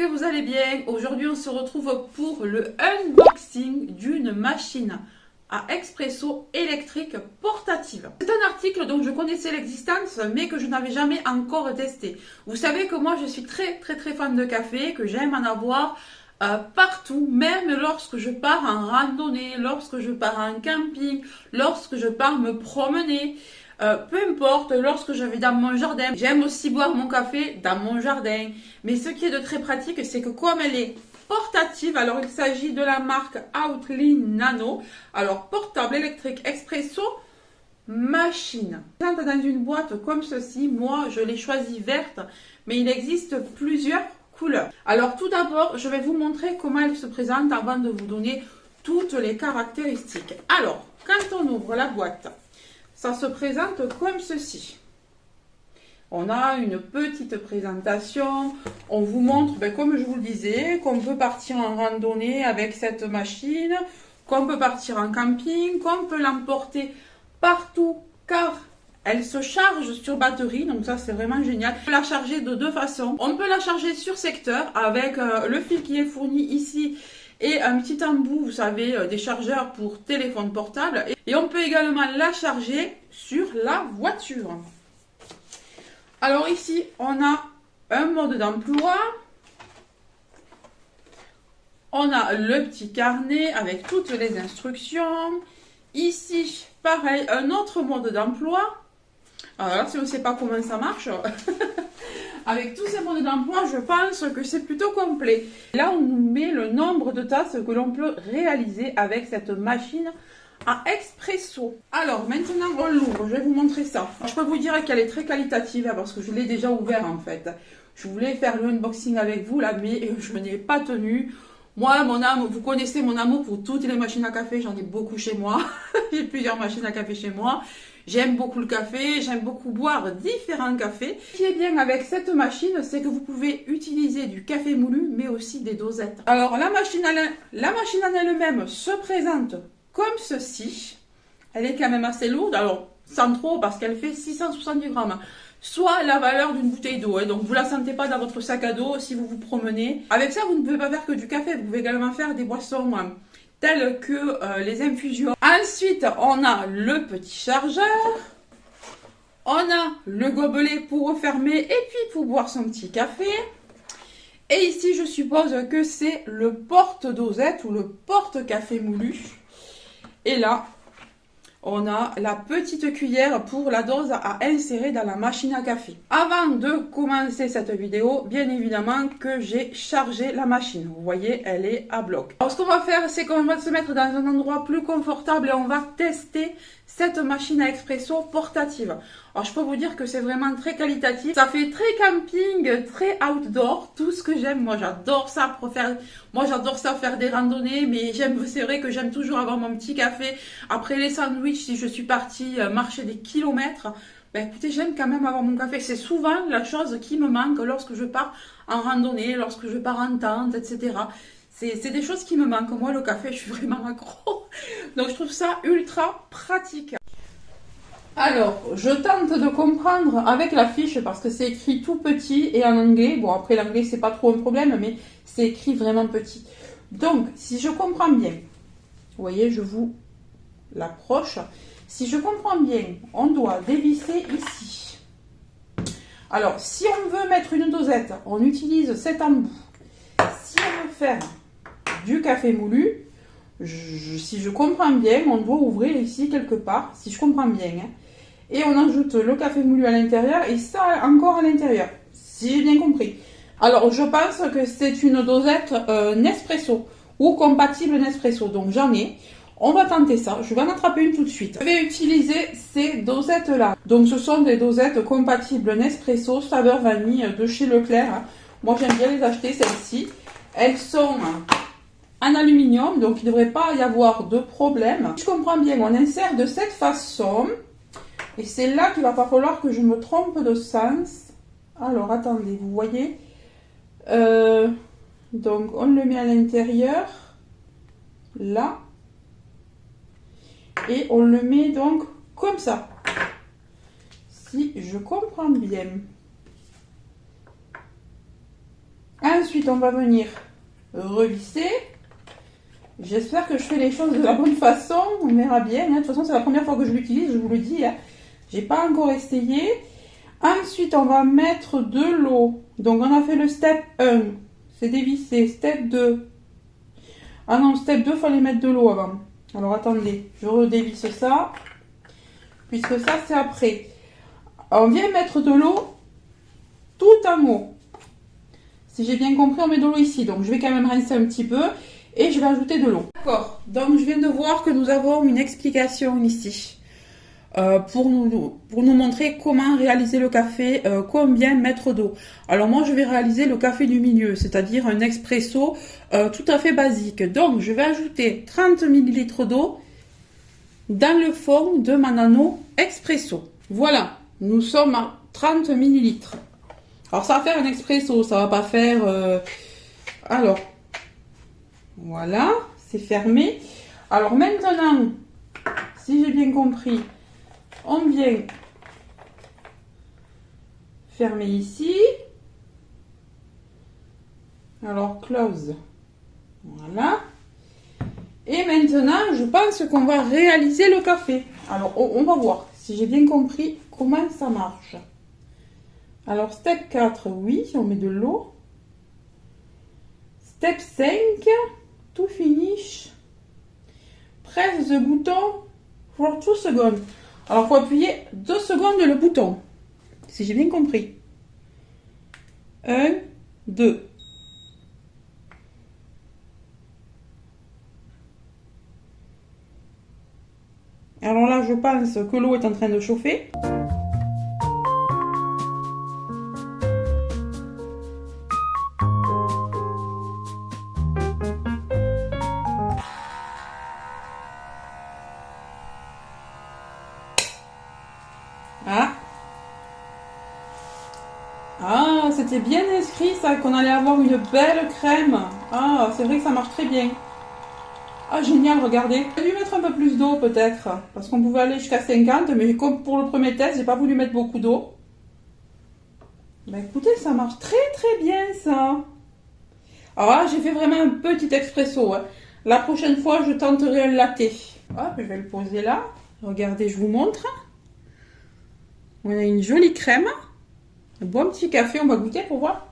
que vous allez bien. Aujourd'hui, on se retrouve pour le unboxing d'une machine à expresso électrique portative. C'est un article dont je connaissais l'existence, mais que je n'avais jamais encore testé. Vous savez que moi, je suis très fan de café, que j'aime en avoir partout, même lorsque je pars en randonnée, lorsque je pars en camping, lorsque je pars me promener. Peu importe, lorsque je vais dans mon jardin, j'aime aussi boire mon café dans mon jardin. Mais ce qui est de très pratique, c'est que comme elle est portative, alors il s'agit de la marque Outline Nano, alors portable électrique expresso machine. Dans une boîte comme ceci, moi je l'ai choisie verte, mais il existe plusieurs couleurs. Alors tout d'abord, je vais vous montrer comment elle se présente avant de vous donner toutes les caractéristiques. Alors, quand on ouvre la boîte, ça se présente comme ceci. On a une petite présentation. On vous montre, comme je vous le disais, qu'on peut partir en randonnée avec cette machine, qu'on peut partir en camping, qu'on peut l'emporter partout car elle se charge sur batterie. Donc ça, c'est vraiment génial. On peut la charger de deux façons. On peut la charger sur secteur avec le fil qui est fourni ici et un petit embout, vous savez, des chargeurs pour téléphone portable. Et on peut également la charger sur la voiture. Alors ici, on a un mode d'emploi. On a le petit carnet avec toutes les instructions. Ici, pareil, un autre mode d'emploi. Alors là, si on ne sait pas comment ça marche... Avec tous ces modes d'emploi, je pense que c'est plutôt complet. Là, on nous met le nombre de tasses que l'on peut réaliser avec cette machine à expresso. Alors, maintenant, on l'ouvre. Je vais vous montrer ça. Alors, je peux vous dire qu'elle est très qualitative parce que je l'ai déjà ouvert en fait. Je voulais faire le unboxing avec vous là, mais je n'ai pas tenu. Moi, mon âme, vous connaissez mon amour pour toutes les machines à café. J'en ai beaucoup chez moi. J'ai plusieurs machines à café chez moi. J'aime beaucoup le café, j'aime beaucoup boire différents cafés. Ce qui est bien avec cette machine, c'est que vous pouvez utiliser du café moulu, mais aussi des dosettes. Alors, la machine en elle-même se présente comme ceci. Elle est quand même assez lourde, alors sans trop, parce qu'elle fait 670 grammes. Soit la valeur d'une bouteille d'eau, donc vous ne la sentez pas dans votre sac à dos si vous vous promenez. Avec ça, vous ne pouvez pas faire que du café, vous pouvez également faire des boissons telles que les infusions. Ensuite, on a le petit chargeur. On a le gobelet pour refermer et puis pour boire son petit café. Et ici, je suppose que c'est le porte-dosette ou le porte-café moulu. Et là, on a la petite cuillère pour la dose à insérer dans la machine à café. Avant de commencer cette vidéo, bien évidemment que j'ai chargé la machine. Vous voyez, elle est à bloc. Alors ce qu'on va faire, c'est qu'on va se mettre dans un endroit plus confortable et on va tester cette machine à expresso portative. Alors je peux vous dire que c'est vraiment très qualitatif. Ça fait très camping, très outdoor, tout ce que j'aime. Moi j'adore ça pour faire... Moi j'adore ça faire des randonnées, mais c'est vrai que j'aime toujours avoir mon petit café. Après les sandwichs, si je suis partie marcher des kilomètres, écoutez, j'aime quand même avoir mon café. C'est souvent la chose qui me manque lorsque je pars en randonnée, lorsque je pars en tente, etc. C'est des choses qui me manquent. Moi, le café, je suis vraiment accro. Donc, je trouve ça ultra pratique. Alors, je tente de comprendre avec la fiche parce que c'est écrit tout petit et en anglais. Bon, après, l'anglais, c'est pas trop un problème, mais c'est écrit vraiment petit. Donc, si je comprends bien, vous voyez, je vous l'approche. Si je comprends bien, on doit dévisser ici. Alors, si on veut mettre une dosette, on utilise cet embout. Si on veut faire du café moulu, si je comprends bien, on doit ouvrir ici quelque part, si je comprends bien. Et on ajoute le café moulu à l'intérieur et ça encore à l'intérieur, si j'ai bien compris. Alors, je pense que c'est une dosette Nespresso ou compatible Nespresso, donc j'en ai. On va tenter ça. Je vais en attraper une tout de suite. Je vais utiliser ces dosettes-là. Donc, ce sont des dosettes compatibles Nespresso, saveur vanille de chez Leclerc. Moi, j'aime bien les acheter, celles-ci. Elles sont en aluminium, donc il ne devrait pas y avoir de problème. Si je comprends bien, on insère de cette façon. Et c'est là qu'il va pas falloir que je me trompe de sens. Alors, attendez, vous voyez. Donc, on le met à l'intérieur. Là. Et on le met donc comme ça. Si je comprends bien. Ensuite, on va venir revisser. J'espère que je fais les choses de la bonne façon. On verra bien. De toute façon, c'est la première fois que je l'utilise, je vous le dis. J'ai pas encore essayé. Ensuite, on va mettre de l'eau. Donc, on a fait le step 1. C'est dévissé. Step 2. Ah non, step 2, il fallait mettre de l'eau avant. Alors, attendez. Je redévisse ça. Puisque ça, c'est après. On vient mettre de l'eau tout en haut. Si j'ai bien compris, on met de l'eau ici. Donc, je vais quand même rincer un petit peu. Et je vais ajouter de l'eau. D'accord. Donc, je viens de voir que nous avons une explication ici. Pour nous montrer comment réaliser le café, combien mettre d'eau. Alors, moi, je vais réaliser le café du milieu. C'est-à-dire un expresso tout à fait basique. Donc, je vais ajouter 30 ml d'eau dans le fond de ma nano expresso. Voilà. Nous sommes à 30 ml. Alors, ça va faire un expresso, ça va pas faire... Alors, voilà, c'est fermé. Alors, maintenant, si j'ai bien compris, on vient fermer ici. Alors, close. Voilà. Et maintenant, je pense qu'on va réaliser le café. Alors, on va voir si j'ai bien compris comment ça marche. Alors, step 4, oui, on met de l'eau. Step 5, to finish. Press the button for 2 secondes. Alors, il faut appuyer 2 secondes le bouton. Si j'ai bien compris. 1, 2. Alors là, je pense que l'eau est en train de chauffer. Ah, c'était bien inscrit ça, qu'on allait avoir une belle crème. Ah, c'est vrai que ça marche très bien. Ah, génial, regardez. J'ai dû mettre un peu plus d'eau peut-être, parce qu'on pouvait aller jusqu'à 50, mais comme pour le premier test, j'ai pas voulu mettre beaucoup d'eau. Bah écoutez, ça marche très très bien ça. Alors là, j'ai fait vraiment un petit expresso. La prochaine fois, je tenterai un latte. Hop, je vais le poser là. Regardez, je vous montre. On a une jolie crème. Un bon petit café, on va goûter pour voir.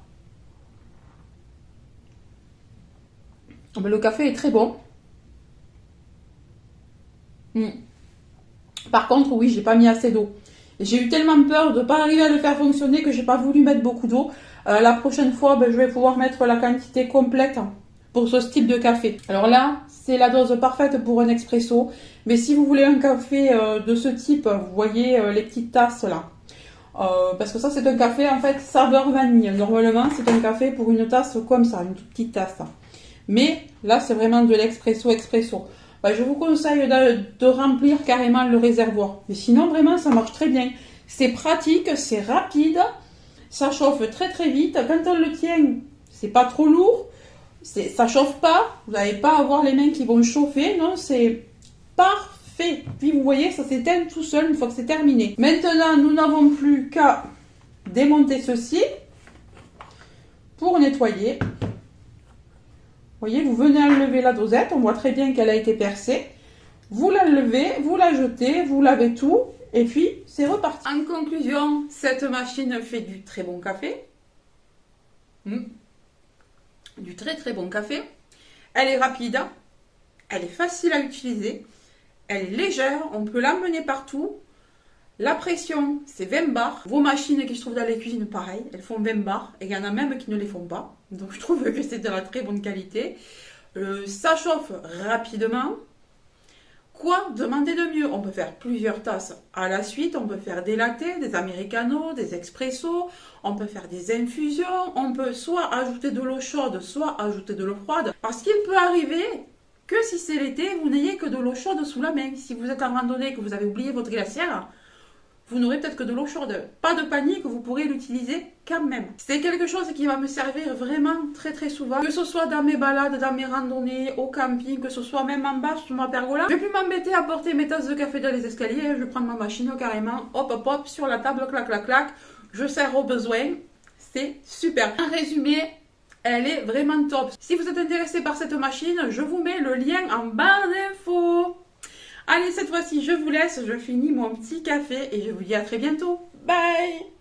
Oh ben, le café est très bon. Par contre, oui, j'ai pas mis assez d'eau. J'ai eu tellement peur de ne pas arriver à le faire fonctionner que j'ai pas voulu mettre beaucoup d'eau. La prochaine fois, ben, je vais pouvoir mettre la quantité complète pour ce style de café. Alors là, c'est la dose parfaite pour un expresso. Mais si vous voulez un café de ce type, vous voyez les petites tasses là. Parce que ça, c'est un café en fait saveur vanille. Normalement, c'est un café pour une tasse comme ça, une toute petite tasse. Mais là, c'est vraiment de l'expresso expresso. Je vous conseille de remplir carrément le réservoir. Mais sinon, vraiment, ça marche très bien. C'est pratique, c'est rapide, ça chauffe très très vite. Quand on le tient, c'est pas trop lourd, ça chauffe pas. Vous n'allez pas avoir les mains qui vont chauffer. Non, c'est parfait. Puis vous voyez, ça s'éteint tout seul une fois que c'est terminé. Maintenant, nous n'avons plus qu'à démonter ceci pour nettoyer. Vous voyez, vous venez enlever la dosette, on voit très bien qu'elle a été percée. Vous l'enlevez, vous la jetez, vous lavez tout, et puis c'est reparti. En conclusion, cette machine fait du très bon café. Du très très bon café. Elle est rapide, elle est facile à utiliser, elle est légère, on peut l'emmener partout. La pression, c'est 20 bars. Vos machines qui se trouvent dans les cuisines, pareil, elles font 20 bars. Et il y en a même qui ne les font pas. Donc je trouve que c'est de la très bonne qualité. Ça chauffe rapidement. Quoi demander de mieux? On peut faire plusieurs tasses à la suite. On peut faire des lattés, des americanos, des expressos. On peut faire des infusions. On peut soit ajouter de l'eau chaude, soit ajouter de l'eau froide. Parce qu'il peut arriver que si c'est l'été, vous n'ayez que de l'eau chaude sous la main. Si vous êtes en randonnée et que vous avez oublié votre glacière, vous n'aurez peut-être que de l'eau chaude. Pas de panique, vous pourrez l'utiliser quand même. C'est quelque chose qui va me servir vraiment très très souvent. Que ce soit dans mes balades, dans mes randonnées, au camping, que ce soit même en bas sur ma pergola. Je vais plus m'embêter à porter mes tasses de café dans les escaliers. Je vais prendre ma machine carrément, hop hop hop, sur la table, clac clac clac. Je sers au besoin. C'est super. En résumé, Elle est vraiment top. Si vous êtes intéressé par cette machine, je vous mets le lien en barre d'infos. Allez, cette fois-ci, je vous laisse, je finis mon petit café et je vous dis à très bientôt. Bye!